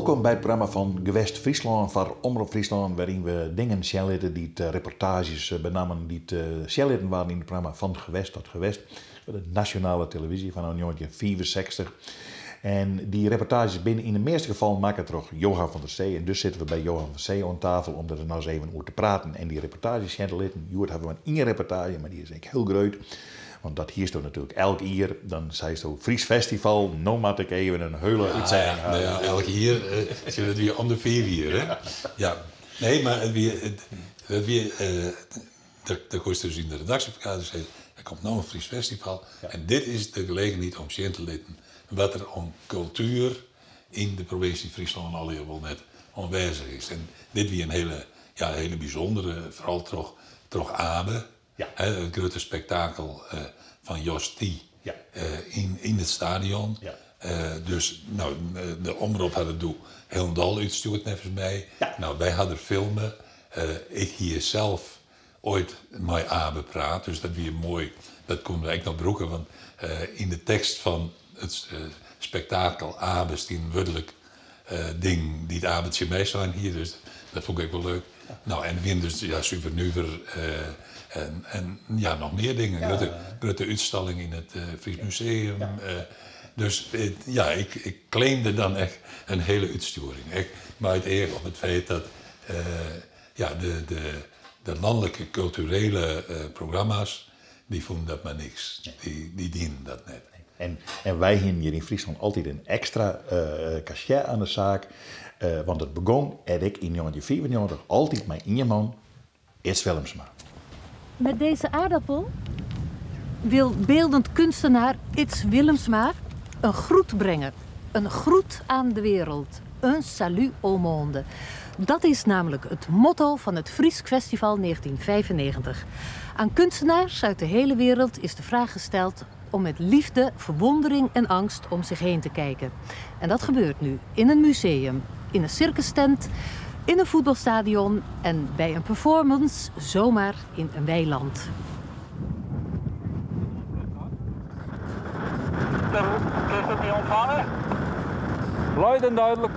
Welkom bij het programma van Gewest Friesland van Omroep Friesland, waarin we dingen shellitten die reportages benamen die shellitten waren in het programma Van Gewest tot Gewest, de nationale televisie van 1964. En die reportages binnen in de meeste gevallen maken toch Johan van der Zee. En dus zitten we bij Johan van der Zee aan tafel om er nou eens even over te praten. En die reportages shellitten, Joert hebben we maar één reportage, maar die is echt heel groot. Want dat hier staat natuurlijk elk jaar, dan zei ze Fries Festival, nou moet ik even een hele uitzending hebben. Ja, elk jaar zit het weer om de 4 hier, hè? Ja, nee, maar de kost dus in de redactievergadering zei, er komt nou een Fries Festival. Ja. En dit is de gelegenheid om zien te laten wat er om cultuur in de provincie Friesland al heel wel net aanwezig is. En dit weer een hele bijzondere, vooral toch Abe. Ja. Het grote spektakel van Jos T. Ja. In het stadion. Ja. Dus nou, de omroep had het helemaal uitgestuurd nevens mij. Ja. Nou, wij hadden filmen. Ik hier zelf ooit met Abe praat, dus dat weer mooi. Dat kon ik nog broeken, want in de tekst van het spektakel Abe is een woordelijk ding die het Abendje mee zijn hier, dus dat vond ik wel leuk. Ja. Nou, en weer dus super nuver. En ja, nog meer dingen. Ja. Grote uitstalling in het Fries Museum. Ja. Dus ik claimde dan echt een hele uitsturing. Maar het eer op het feit dat de landelijke culturele programma's, die vonden dat maar niks. Nee. Die dienen dat net. En wij hier in Friesland altijd een extra cachet aan de zaak. Want het begon, in 1994, altijd met één man, Its Willemsma. Met deze aardappel wil beeldend kunstenaar Its Willemsma een groet brengen. Een groet aan de wereld. Un salut au monde. Dat is namelijk het motto van het Fries Festival 1995. Aan kunstenaars uit de hele wereld is de vraag gesteld om met liefde, verwondering en angst om zich heen te kijken. En dat gebeurt nu in een museum, in een circustent, in een voetbalstadion en bij een performance zomaar in een weiland. Kun je het niet ontvangen? Luid en duidelijk.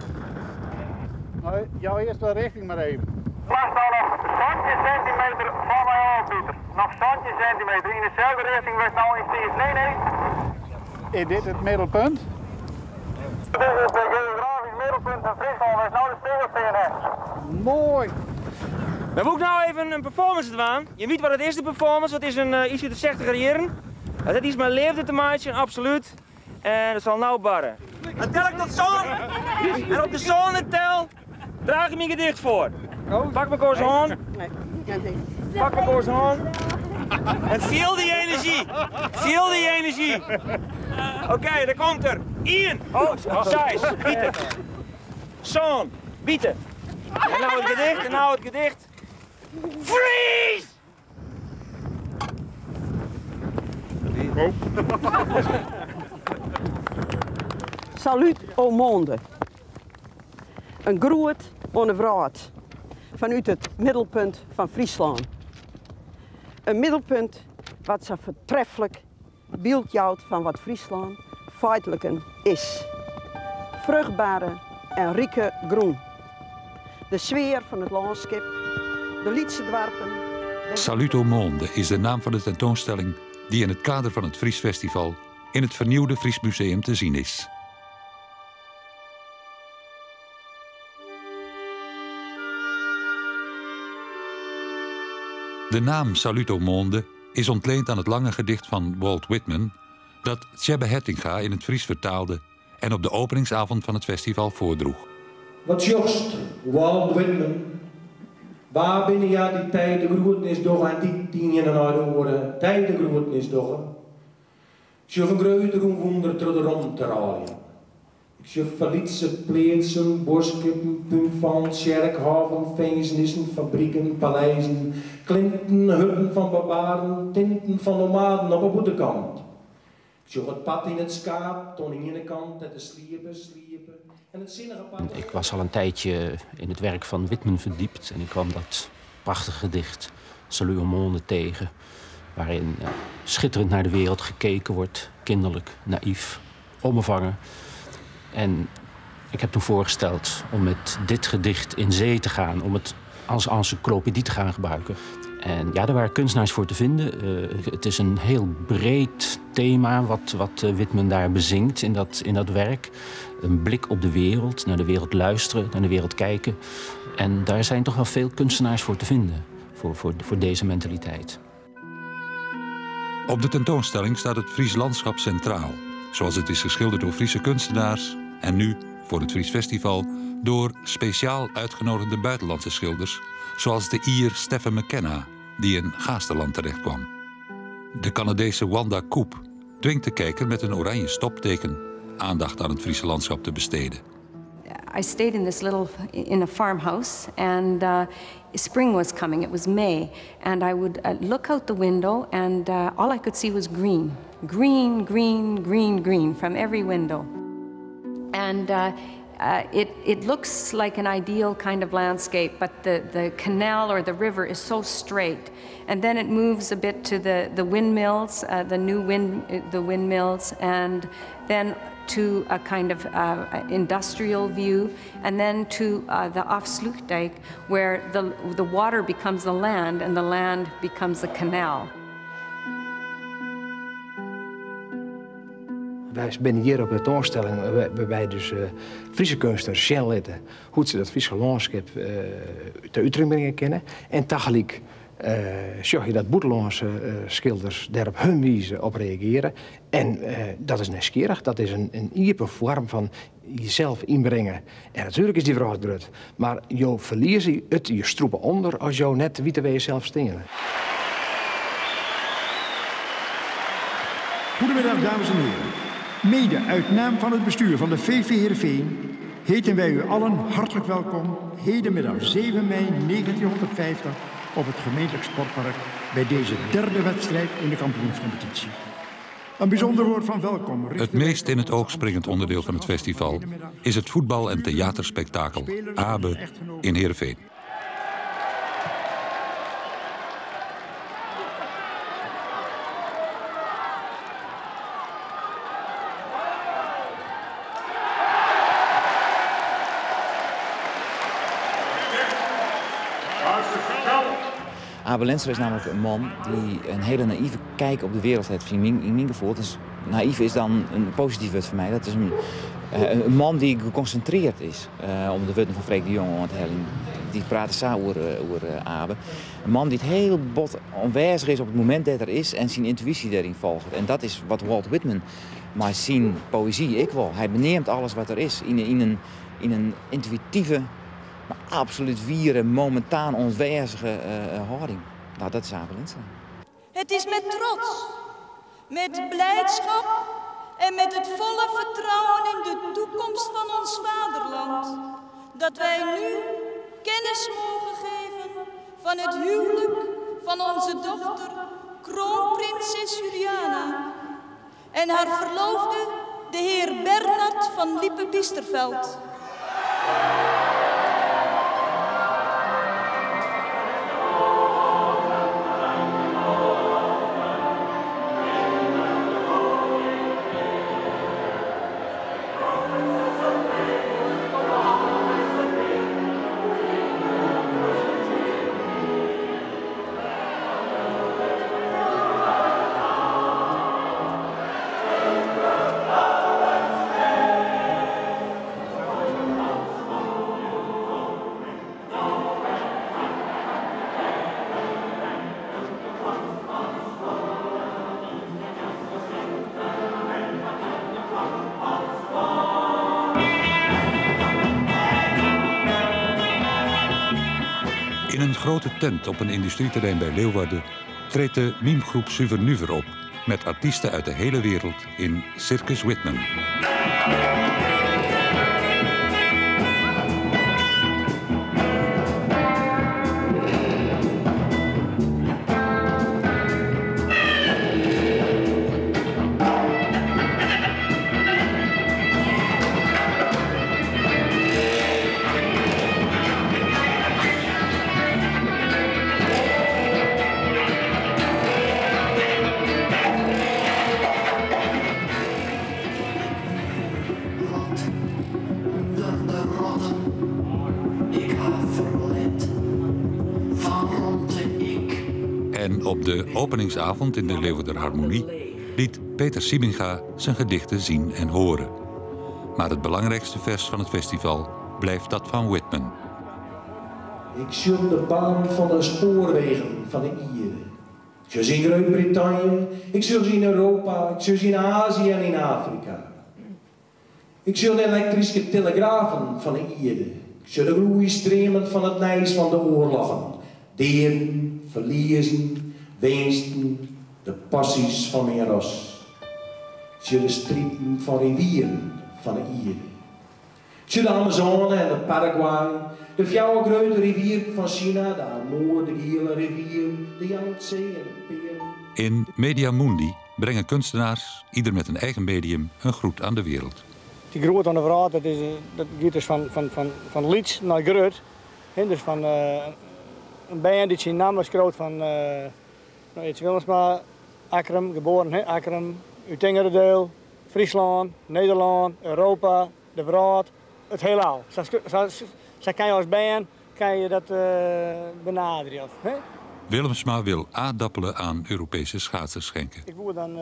Nou, jouw eerste richting maar even. Wacht al nog 20 centimeter van mij af, Pieter. Nog 20 centimeter. In dezelfde richting werd nou in steeds. Nee. Is dit het middelpunt? Dit is het geografisch middelpunt van Friesland. Dat is nou de speelstenen. Mooi. We hebben ook nou even een performance gedaan. Je weet wat het is, de performance. Het is een iets uit de 60er jaren. Het heeft iets met leeftijd te maken, absoluut. En het zal nou barren. Dan tel ik tot zo'n. En op de zo'n tel draag ik mijn gedicht voor. Pak mijn koos aan. Pak mijn koos aan. En feel die energie. Feel die energie. Oké, daar komt er. Ian. Oh, Sijs. Bieten. Zo'n. Bieten. En nou het gedicht. Freeze! Salut au monde. Een groet aan de vraat vanuit het middelpunt van Friesland. Een middelpunt wat zo vertreffelijk beeld houdt van wat Friesland feitelijk is. Vruchtbare en rijke groen. De sfeer van het landschap, de Lietse dwarpen. Salut au monde is de naam van de tentoonstelling die in het kader van het Fries Festival in het vernieuwde Fries Museum te zien is. De naam Salut au monde is ontleend aan het lange gedicht van Walt Whitman dat Tjebbe Hettinga in het Fries vertaalde en op de openingsavond van het festival voordroeg. Wat jost, Walt Whitman, waar binnen ja die tijd de groetenis toch en die 10 jaar na de oren, tijd de groetenis toch. Ik zie een grote wonder door de rond te raaien. Ik zie verlietse pleetsen, boskippen, puntfans, sjerkhaven, feestnissen, fabrieken, paleizen, klinten, hutten van barbaren, tinten van nomaden op de boetekant. Ik zie het pad in het skaap, ton aan de ene kant, en de sliepen. En het zinnige pad... Ik was al een tijdje in het werk van Whitman verdiept en ik kwam dat prachtige gedicht Salut au monde tegen, waarin schitterend naar de wereld gekeken wordt, kinderlijk, naïef, onbevangen. En Ik heb toen voorgesteld om met dit gedicht in zee te gaan, om het als encyclopedie te gaan gebruiken. En ja, er waren kunstenaars voor te vinden. Het is een heel breed thema wat Whitman daar bezingt in dat werk. Een blik op de wereld, naar de wereld luisteren, naar de wereld kijken. En daar zijn toch wel veel kunstenaars voor te vinden, voor deze mentaliteit. Op de tentoonstelling staat het Fries landschap centraal, zoals het is geschilderd door Friese kunstenaars en nu, voor het Fries Festival, door speciaal uitgenodigde buitenlandse schilders, zoals de Ier Stephen McKenna, die in Gaasterland terechtkwam. De Canadese Wanda Koop dwingt de kijker met een oranje stopteken aandacht aan het Friese landschap te besteden. I stayed in a farmhouse, and spring was coming. It was May, and I would look out the window, and all I could see was green. Green, green, green, green from every window. And it looks like an ideal kind of landscape, but the canal or the river is so straight. And then it moves a bit to the windmills, the windmills, and then to a kind of industrial view, and then to the Afsluitdijk, where the water becomes the land and the land becomes the canal. Wij zijn hier op de tentoonstelling waarbij dus Friese kunstenaars zien laten hoe ze dat Friese landschap te uitdrukking brengen kennen. En tegelijk zag je dat buitenlandse schilders daar op hun wijze op reageren. En dat is nieuwsgierig, dat is een iepe vorm van jezelf inbrengen. En natuurlijk is die vraag groot, maar je verliest je stroepen onder als je net weet waar je zelf staan. Goedemiddag, dames en heren. Mede uit naam van het bestuur van de VV Heerenveen heten wij u allen hartelijk welkom hedenmiddag 7 mei 1950 op het gemeentelijk sportpark bij deze derde wedstrijd in de kampioenscompetitie. Een bijzonder woord van welkom. Het meest in het oog springend onderdeel van het festival is het voetbal- en theaterspektakel Abe in Heerenveen. Abe Lenstra is namelijk een man die een hele naïeve kijk op de wereld heeft. In mijn gevoel, dus naïef is dan een positief woord voor mij. Dat is een man die geconcentreerd is. Om de woorden van Freek de Jong te halen. Die praten samen over Abe. Een man die het heel bot aanwezig is op het moment dat er is en zijn intuïtie daarin volgt. En dat is wat Walt Whitman maar zijn poëzie ik wil. Hij beneemt alles wat er is in een intuïtieve, maar absoluut wieren, momentaan onwijzige houding. Nou, dat is Abe Lenstra. Het is met trots, met blijdschap en met het volle vertrouwen in de toekomst van ons vaderland dat wij nu kennis mogen geven van het huwelijk van onze dochter kroonprinses Juliana en haar verloofde, de heer Bernard van Lippe-Biesterveld. In een grote tent op een industrieterrein bij Leeuwarden treedt de mimegroep Suvernuver op met artiesten uit de hele wereld in Circus Whitman. En op de openingsavond in de Leeuwarder Harmonie liet Peter Sieminga zijn gedichten zien en horen. Maar het belangrijkste vers van het festival blijft dat van Whitman. Ik zul de baan van de spoorwegen van de Ieren. Ik zul ze in Groot-Brittannië, ik zul ze in Europa, ik zul ze in Azië en in Afrika. Ik zul de elektrische telegrafen van de Ieren. Ik zul de gloeistromen van het nijs van de oorlogen. Deren, verliezen, winsten, de passies van mijn ras. Ik zul de striepen van rivieren van de Ieren. Ik zul de Amazone en de Paraguay, de fjouwe grote rivier van China, de Amoor, de Gele rivier, de Yangtze en de Peer. In Media Mundi brengen kunstenaars, ieder met een eigen medium, een groet aan de wereld. Die groet aan de verhaal, dat gaat dus van Leeds naar Groot. Dus van een band die zijn naam was groot van iets Willemsma, Akrum, geboren Akrum, Utingeredeel, Friesland, Nederland, Europa, de Verhaal, het heelal. Zo kan je als band kan je dat benaderen. Hè? Willemsma wil aardappelen aan Europese schaatsers schenken. Ik wil dan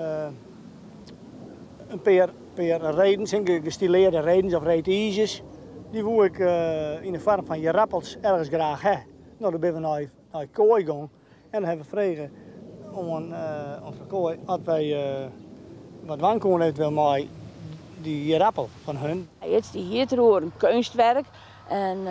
een paar redens, gestileerde redens of reetiges. Die wil ik in de vorm van jarappels ergens graag hebben. Nou, dan ben we naar de kooi gegaan en dan hebben we gevraagd om onze kooi, als wij wat wankoen eventueel maar die jarappel van hun. Het is hier een kunstwerk en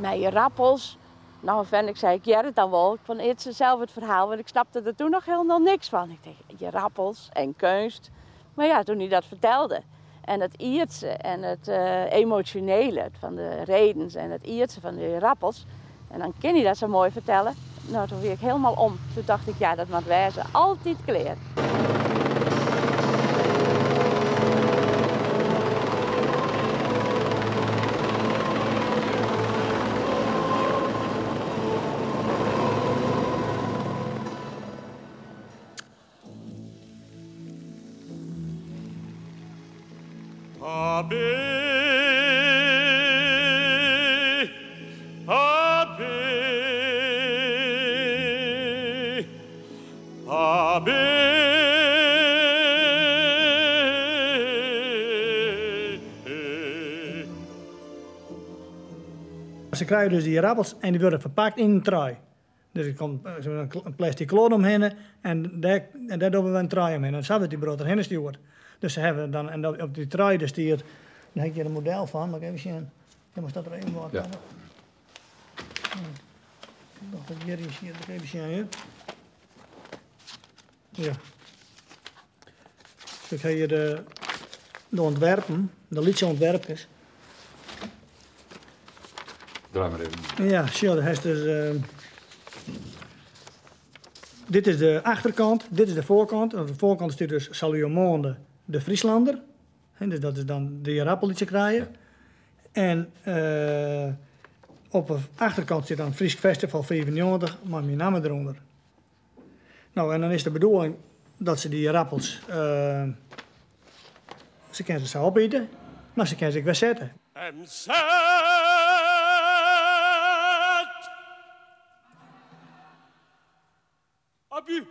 met jarappels. Nou, ik zei, ik het dan wel. Ik vond eerst zelf het verhaal, want ik snapte er toen nog helemaal niks van. Ik dacht, jarappels en kunst. Maar ja, toen hij dat vertelde. En het Iertse en het emotionele van de redens en het Iertse van de rappels. En dan kan hij dat zo mooi vertellen. Nou, toen weer ik helemaal om. Toen dacht ik, ja, dat moet wijzen altijd kleer. Ze krijgen dus die rappels en die worden verpakt in een trui. Dus er komt een plastic kloot omheen en daar doen we een trui omheen. En zo wordt die brood erheen gestuurd. Dus ze hebben dan, en op die trui dus die dan heb je er een model van, maar even zien. Ja, maar staat er één woord. Ja. Ik dacht dat hier is hier, dat even zien hier. Ja. Dus heb je de ontwerpen, de liedse ontwerpers. Draai maar even. Ja, zie je, dus, dit is de achterkant, dit is de voorkant. Op de voorkant staat dus Salut au monde, de Frieslander. Dus dat is dan de jarappel die ze krijgen. En op de achterkant zit dan Fries Festival 95, maar mijn naam eronder. Nou, en dan is de bedoeling dat ze die jarappels, ze kunnen ze opeten, maar ze kunnen ze weer zetten. En zet! Abu!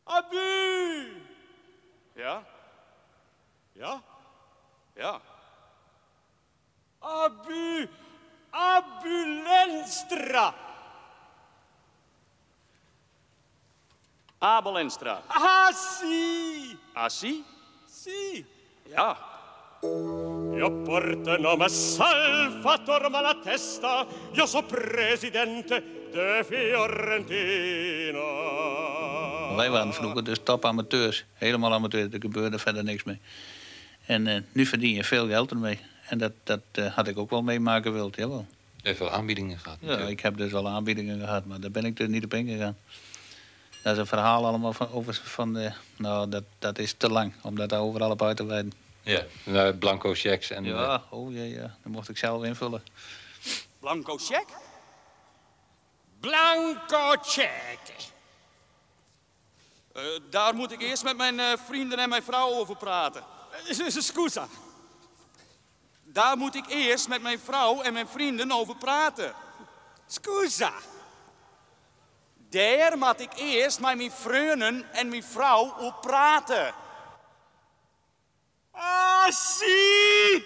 Abu! Ja? Ja? Ja? Abu! Abu Lenstra! Abel Lenstra. Ah, si! Ah, si? Si! Ja. Io porto nome Salvatore Malatesta, io so presidente de Fiorentina. Wij waren vroeger dus top amateurs. Helemaal amateurs, er gebeurde verder niks mee. En nu verdien je veel geld ermee. En dat had ik ook wel meemaken wild, jawel. Je hebt wel aanbiedingen gehad natuurlijk. Ja, ik heb dus wel aanbiedingen gehad, maar daar ben ik dus niet op ingegaan. Dat is een verhaal allemaal nou, dat is te lang om dat overal op uit te wijden. Ja, blanco checks en... Ja, ja, dat mocht ik zelf invullen. Blanco check? Blanco check! Daar moet ik eerst met mijn vrienden en mijn vrouw over praten. Scusa. Daar moet ik eerst met mijn vrouw en mijn vrienden over praten. Scusa. Daar moet ik eerst met mijn vrienden en mijn vrouw op praten. Ah, zie!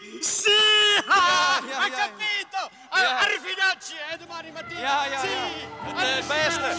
Ha! Ik capito! Arrivederci, domani mattina! Ja. Het beste!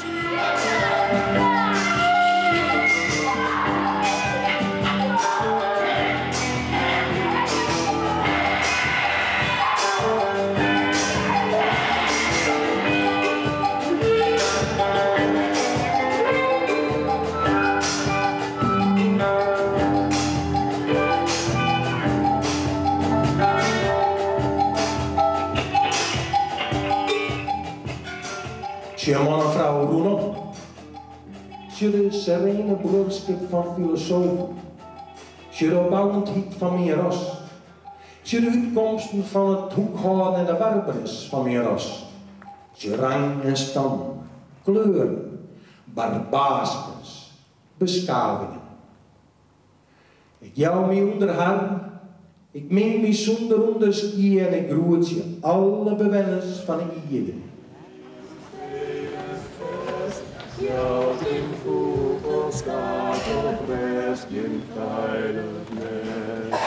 Tje man en vrouw Roelof, tje de serene broodskip van filosofen, tje de opbouwendheid van mijn ras, tje de uitkomsten van het hoekhouden en de werberis van mijn ras, tje rang en stand, kleuren, barbaskens, beschavingen. Ik jou mij onder haar, ik meen mij zonder onderski en ik groet je alle bewenners van ieder. Jouwt in vogels gaat op rest in veilig nest.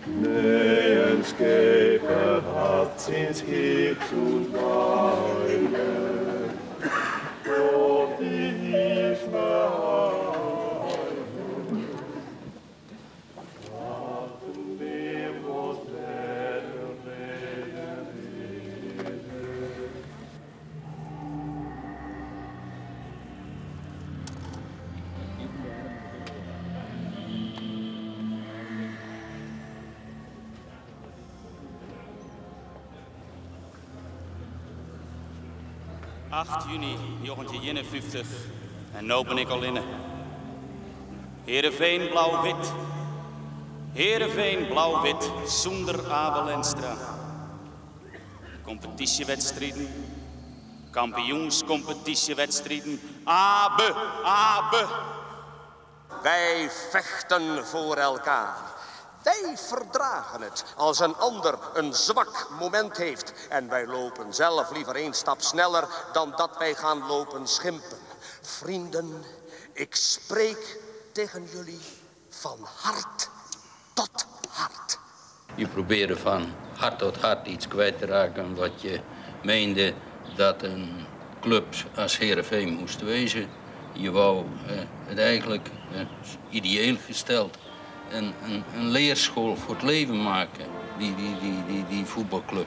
Nee, een scheper had sinds ik toen weilen. Doch die is me heim. Wachten wir was better reden. Juni 1951 en nu ben ik al inne. Heerenveen blauw-wit. Heerenveen blauw-wit zonder Abel Enstra. Competitiewedstrijden. Kampioenscompetitiewedstrijden. Abe. Wij vechten voor elkaar. Wij verdragen het als een ander een zwak moment heeft. En wij lopen zelf liever 1 stap sneller dan dat wij gaan lopen schimpen. Vrienden, ik spreek tegen jullie van hart tot hart. Je probeerde van hart tot hart iets kwijt te raken wat je meende dat een club als Heerenveen moest wezen. Je wou het eigenlijk ideeel gesteld. Een leerschool voor het leven maken, die voetbalclub.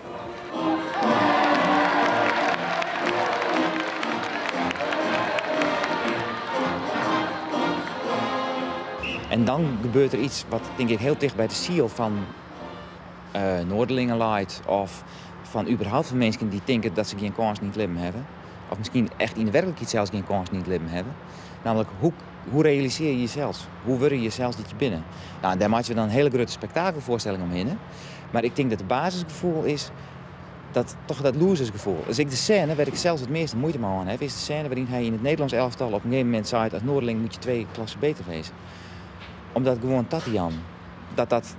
En dan gebeurt er iets wat denk ik heel dicht bij de ziel van Noorderlingen light of van überhaupt van mensen die denken dat ze geen kans niet leven hebben. Of misschien echt in de werkelijkheid zelfs geen kans niet leven hebben. Namelijk, hoe realiseer je jezelf? Hoe word je jezelf dit je binnen? Nou, daar maken we dan een hele grote spektakelvoorstelling omheen. Maar ik denk dat het basisgevoel is toch dat losersgevoel. Dus de scène waar ik zelfs het meeste moeite mee aan heb, is de scène waarin hij in het Nederlands elftal op een gegeven moment zei: als Noorderling moet je 2 klassen beter wezen. Omdat gewoon Tatian, dat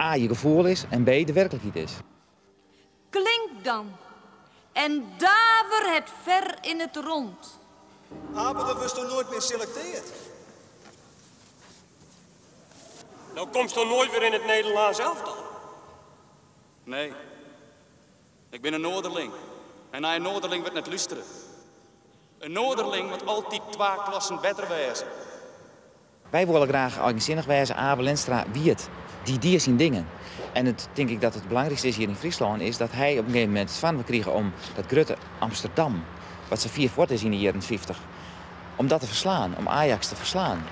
A, je gevoel is en B, de werkelijkheid is. Klink dan en daver het ver in het rond. Maar dat was toch nooit meer selecteerd? Nou komst toch nooit weer in het Nederlands elftal? Nee. Ik ben een Noorderling. En naar een Noorderling wordt net luisteren. Een Noorderling moet altijd 2 klassen beter wezen. Wij willen graag eigenzinnig wijzen, Abel Enstra, wie het. Die zien dingen. En het denk ik dat het belangrijkste is hier in Friesland is dat hij op een gegeven moment het van kregen om dat grote Amsterdam, wat ze 4 voort is in de jaren 50, om dat te verslaan, om Ajax te verslaan.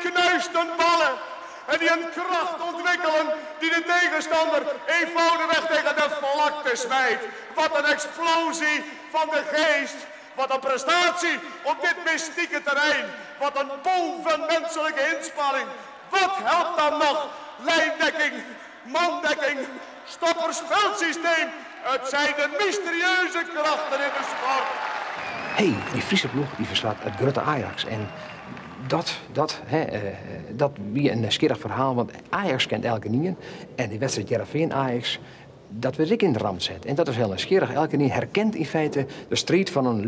knuisten ballen. En die een kracht ontwikkelen die de tegenstander eenvoudigweg tegen de vlakte smijt. Wat een explosie van de geest. Wat een prestatie op dit mystieke terrein. Wat een bovenmenselijke inspanning. Wat helpt dan nog? Lijndekking, mandekking, stopperspelsysteem. Het zijn de mysterieuze krachten in de sport. Die Friese ploeg die verslaat het grote Ajax. En dat wie een schierig verhaal, want Ajax kent elke niet. En die wedstrijd Heerenveen-Ajax, dat werd ik in de ramp zet. En dat is heel nieuwsgierig. Elke niet herkent in feite de strijd van een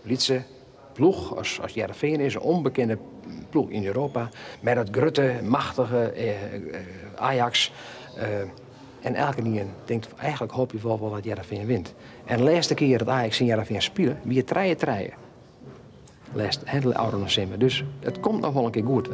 Lietse ploeg, als Heerenveen is, een onbekende ploeg in Europa, met het grote, machtige Ajax. En elke niet denkt, eigenlijk hoop je wel wat Heerenveen wint. En de laatste keer dat Ajax in Heerenveen spelen, wie het treien. Laatst hele oude nog simmer. Dus het komt nog wel een keer goed.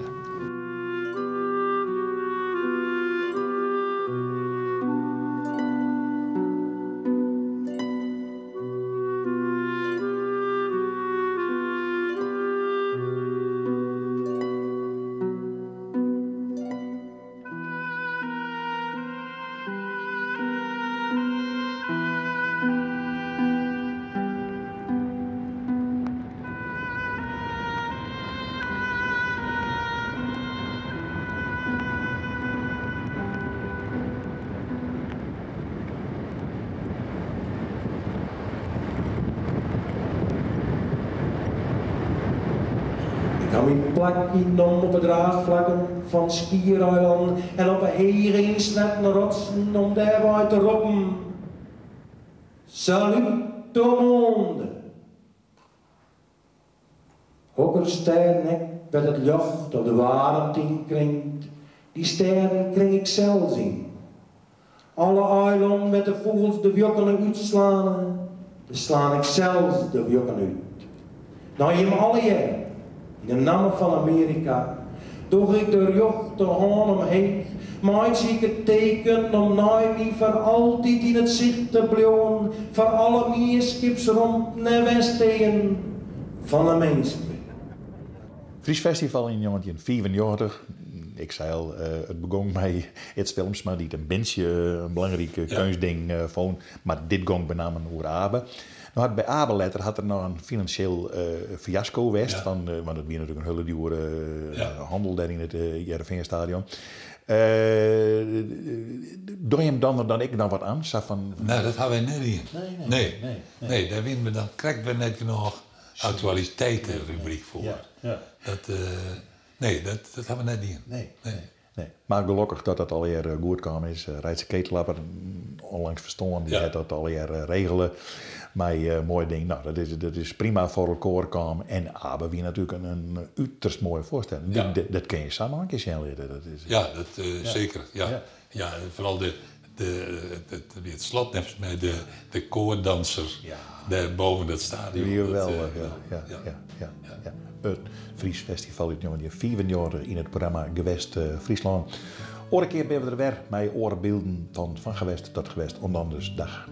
Ik ga mijn plakje om op het raadvlakken van Skiereiland en op een heringsnetten rotsen om daar te roepen. Salut au monde! Hokkersternek werd het jocht op de warmte kringt, die sterren kring ik zelf zien. Alle eilanden met de vogels de wjokken uitslaan, dan slaan ik zelf de wjokken uit. Nou je hem alle jaren. In de naam van Amerika, doch ik de jocht de haan omheen, maar zie ik het teken om mij niet voor altijd in het zicht te blijven, voor alle meerskips rond naar Westeen van de mensen. Fries Festival in 1994. Ik zei al, het begon met iets films, maar die een beetje een belangrijk kunstding vond, maar dit ging met name over Abe. Nou had bij Abeletter had er nog een financieel fiasco geweest, want het was natuurlijk een hele dure handel daar in het Heerenveenstadion. Doe je hem dan ik dan wat aan? Van... Nee, dat hebben wij net niet. Nee, daar winnen we dan krijgen we net nog actualiteitenrubriek voor. Ja. Dat hebben we net niet. Nee. Maar gelukkig dat het alweer goed kwam is. Rijtse Ketelapper, onlangs verstonden, die had dat alweer regelen. Maar mooi ding, nou dat is prima voor elkaar komen. En Abe wie natuurlijk een uiterst mooie voorstelling. Ja. Dat kun je samen een keer zien. Zeker. Ja, vooral het slot met de koordanser daar boven het stadion. Geweldig, ja. Het Fries Festival in 1994 in het programma Gewest Friesland. Een keer ben we er weer met orenbeelden van gewest tot gewest, ondanks dag.